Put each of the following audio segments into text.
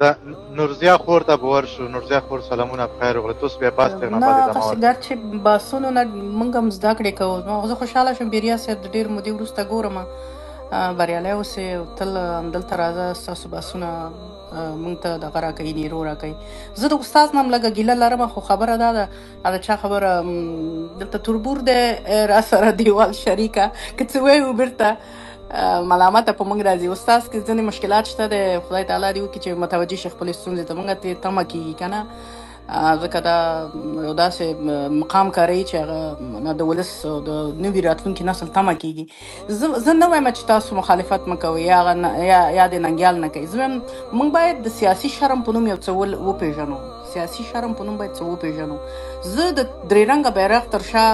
د نورزیا خور ته به ورشو. نورزیا خور سلامونه بخیر وغله. تاسو بیا پاس تغ نه نه باندې هغسې دماوت ګرچې بحثونو نه موږ هم زده کړې کوو. نو زه خوشحاله شم بیریا صاحب د ډېر مودې وروسته ګورم. بریالی اوسئ او تل همدلته راځه، ستاسو بحثونه موږ ته دغه راکوي، نیرو راکوي. زه د استاد نه هم لږه ګیله لرم، خو خبره دا ده د چا خبره دلته تربور دی را سره دیوال شریکه که څه وایو بېرته ملامته په موږ راځي. استاد کې ځینې مشکلات شته دی، خدای تعالی دې وکړي چې متوجه شي خپلې ستونزې ته. موږ ته تمه کېږي که نه، ځکه دا یو داسې مقام کاروي چې هغه د ولس او د نوي راتلونکي نسل تمه کېږي. زه نه وایم چې تاسو مخالفت مه کوئ یا د ننګیال نه کوئ. زه وایم موږ باید د سیاسي شرم په نوم یو څه وپېژنو. سیاسي شرم په نوم باید څه وپېژنو. زه د درې رنګه بیرغ تر شا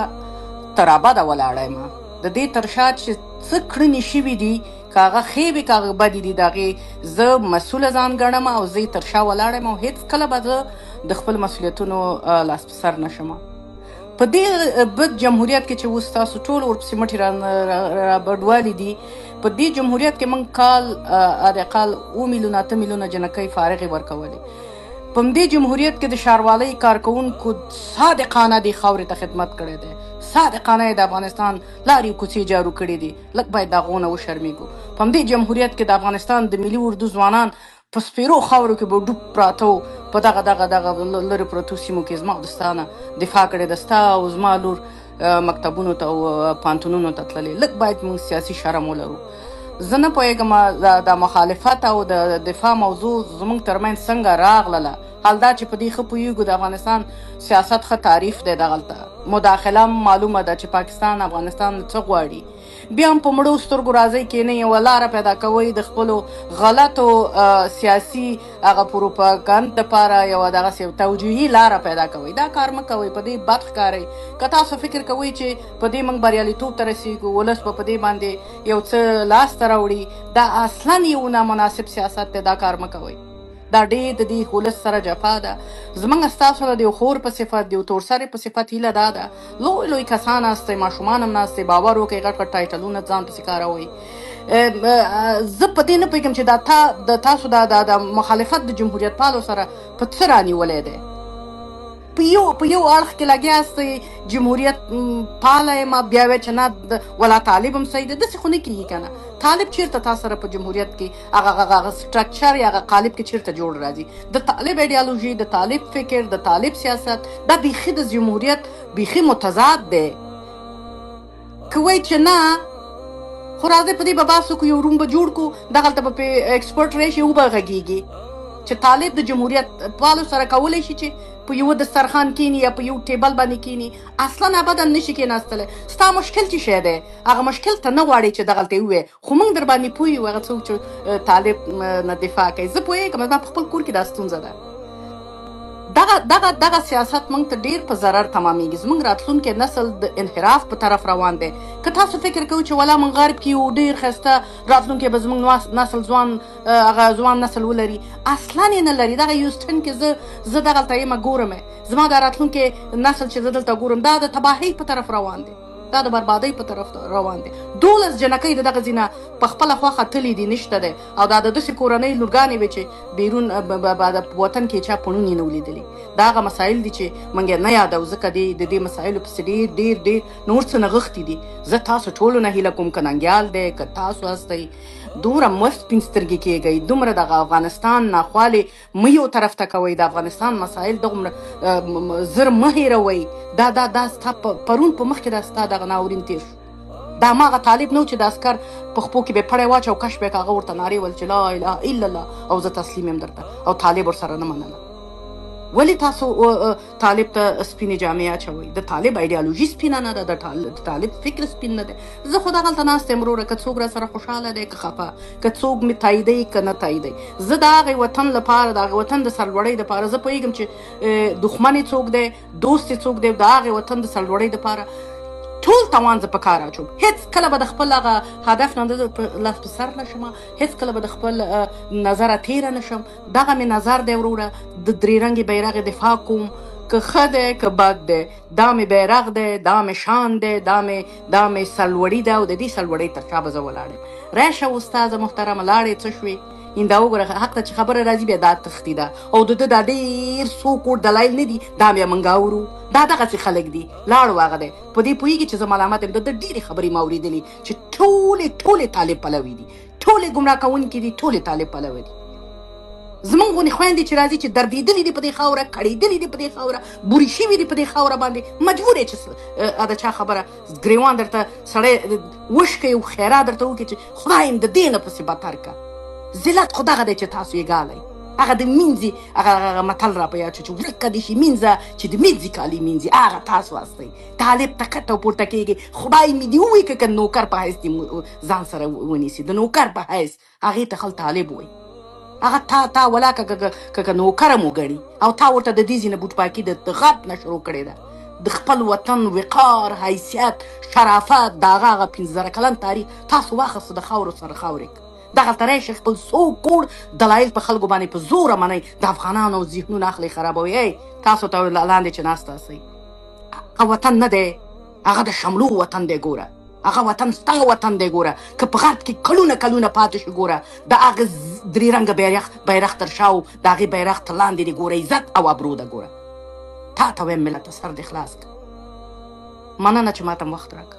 تر ابده ولاړه یم. د دې تر شا چې څه کړنې شوي دي، که هغه ښې وي که هغه بدې دي، د هغې زه مسؤله ځان ګڼم او زه یې تر شا ولاړه یم او هېڅکله به زه د خپل مسؤلیتونو لاس په سر نه شم. په دې بد جمهوریت کې چې اوس تاسو ټول ورپسې مټې را بډوالې دي، په دې جمهوریت کې موږ کال حداقل 7 میلیونه 8 میلیونه جنکۍ فارغې ورکولې. په همدې جمهوریت کې د ښاروالۍ کارکوونکو صادقانه دې خاورې ته خدمت کړی دی، صادقانه یې د افغانستان لارې کوڅې جارو کړي دي. لږ باید د هغو نه وشرمېږو. په همدې جمهوریت کې د افغانستان د ملي اردو ځوانان په سپېرو خاورو کې به ډوب پراته وو، په دغه لرې پرتو سیمو کې. زما د ستا نه دفاع کړې ده، ستا او زما لور مکتبونو ته او پوهنتونونو ته تللې. لږ باید موږ سیاسي شرم ولرو. زه نه پوهېږم د مخالفت او د دفاع موضوع زموږ ترمنځ څنګه راغلله. حال دا چې په دې ښه پوهېږو د افغانستان سیاست ښه تعریف دی دغلته. مداخله معلومه ده چې پاکستان افغانستان څه غواړي. بیا هم په مړو سترګو راځئ کېنئ، یوه لاره پیدا کوئ د خپلو غلطو سیاسي هغه پروپاګند دپاره یوه دغسې توجیهي لاره پیدا کوئ. دا کار مه کوئ، په دې بد ښکارئ. که تاسو فکر کوئ چې په دې موږ بریالیتوب ته رسېږو، ولس به په دې باندې یو څه لاسته راوړي، دا اصلا یو نامناسب سیاست دی. دا کار مه کوئ. دا ډېر د دې ولس سره جفا ده. زموږ ستاسو د یو خور په صفت، د یو تورسرې په صفت هیله دا ده، لوی لوی کسان ناستئ، ماشومان هم ناستئ، باور وکړئ غټ غټ ټایټلونه ځان پسې کاروئ. زه په دې نه پوهېږم چې دا تاسو د مخالفت د جمهوریت پالو سره په څه رانیولی دی. په یو اړخ کې لګیا یاستئ جمهوریت پاله یم، بیا وایئ چې نه ولا طالب هم صحیح دی. داسې خو نه کېږي که نه. طالب چېرته تا سره په جمهوریت کې هغه سټرکچر یا هغه قالب کې چېرته جوړ راځي؟ د طالب ایډیالوژي، د طالب فکر، د طالب سیاست دا بیخي د جمهوریت بیخي متضاد دی. که وایئ چې نه خو راځئ په دې به بحث وکړو، یو روم به جوړ کړو، دغلته به پې ایکسپرټ راشي او به غږېږي چې طالب د جمهوریت پالو سره کولی شي چې په یوه دسترخوان کینی یا په یو ټیبل باندې کینی. اصلا ابدا نشي کېناستلی. ستا مشکل چې شی دی هغه مشکل ته نه غواړې چې دغلته یې ووایې، خو موږ در باندې پوه یو هغه څوک چې طالب نه دفاع کوي. زه پوهېږم زما په خپل کور کې دا ستونزه ده. دغه سیاست موږ ته ډېر په ضرر تمامېږي. زموږ راتلونکی نسل د انحراف په طرف روان دی. که تاسو فکر کوئ چې ولا موږ غرب کې یو ډېر ښایسته راتلونکی به زموږ نسل ځوان نسل ولري، اصلا یې نه لري. دغه یوسټن کې زه دغلته یم ګورم، زما دا راتلونکی نسل چې زه دلته ګورم دا د تباهۍ په طرف روان دی، دا د بربادۍ په طرف روان دی. 12 جنکۍ د دغه ځینه په خپله خوښه تللی دي، نشته دی. او دا د داسې کورنۍ لورګانې وې چې بیرون په وطن کې چا پړون یې نه ولیدلي. دا هغه مسایل دي چې موږ یې نه یادو، ځکه د دې مسایلو پسې ډېر نور څه نغښتي دي. زه تاسو ټولو نه هیله کوم که ننګیال دی که تاسو هستئ، دومره مه سپین سترګې کېږئ، دومره دغه افغانستان ناخوالې مه یو طرف ته کوئ، د افغانستان مسایل دومره زر مه هېروئ. دا ستا پرون په مخکې دا ستا دغه ناورین تېر شو. دا هماغه طالب نه و چې د عسکر په خپو کې به یې پړی واچو او کش به یې هغه ورته نارې ویل چې لا اله الا الله او زه تسلیم یم درته، او طالب ورسره نه منله. ولې تاسو طالب ته سپینې جامې اچوئ؟ د طالب ایډیالوژي سپینه نه ده، د طالب فکر سپین نه دی. زه خو دغلته ناست یم وروره، که څوک را سره خوشحاله دی که خفه، که څوک مې تاییدوي که نه تاییدوي. زه د هغې وطن لپاره، د هغې وطن د سرلوړۍ دپاره زه پوهېږم چې دښمن یې څوک دی، دوست یې څوک دی. د هغې وطن د سرلوړۍ دپاره ټول توان زه په کار اچوم. هېڅکله به د خپل هغه هدف نه لاس په سر نه شم، هېڅکله به د خپل نظره تېره نه شم. دغه مې نظر دی وروره، د درې رنګې بیرغ دفاع کوم، که ښه دی که بد دی. دا مې بیرغ دی، دا مې شان دی، دا مې سرلوړي ده او د دې سرلوړۍ تر شا به زه ولاړ یم. راشه استاده محترمه، لاړې څه شوې؟ دا وګوره حق ته چې خبره راځي بیا دا تښتي ده او د ده دا ډېر سو کوټ دلایل نه دي دا بیا موږ اورو دا دغسې خلک دي لاړ هغه دی په دې پوهېږي چې زه ملامت یم د ده ډېرې خبرې ما اورېدلې چې ټولې طالب پلوي دي ټولې ګمراه کوونکي دي ټولې طالب پلوي دي زمونږ غونې خویندې چې راځي چې دردېدلې دي په دې خاوره کړېدلې دي په دې خاوره بورې شوي دي په دې خاوره باندې مجبور یې چې د چا خبره ګریوان درته سړی وشکوي او خیرات درته وکړي چې خدای د دې نه پسې بدتر که ذلت خو دغه دی چې تاسو یې ګالئ هغه د مینځي هغه متل را په یاد شو چې ورکه دې شي مینځه چې د مینځي کالي مینځي هغه تاسو واستئ طالب ته کته پورته کېږي خدای مې دې ووایي که نوکر په حیث دې ځان سره ونیسي د نوکر په حیث هغې ته خل طالب وایي هغه تا ولا که نوکره مو ګڼي او تا ورته د دې ځینې بوټپاکي د غرب نه شروع کړې ده د خپل وطن وقار حیثیت شرافت د هغه 15 کلن تاریخ تاسو واخیستو د خاورو سره خاورې دغلته راشئ خپل څو کوړ دلایل په خلکو باندې په زوره منئ د افغانانو ذهنونه اخلئ خرابوئ تاسو ته لاندې چې ناسته اسئ هغه وطن نه دی هغه د شملو وطن دی ګوره هغه وطن ستا وطن دی ګوره که په غرب کې کلونه پاتې شو ګوره د هغه درې رنګه بیرغ تر شا و د هغې بیرغ تر لاندې دی ګوره عزت او ابرو ده ګوره تا ته وایم ملته سر دې خلاص که مننه چې ما ته وخت راکړه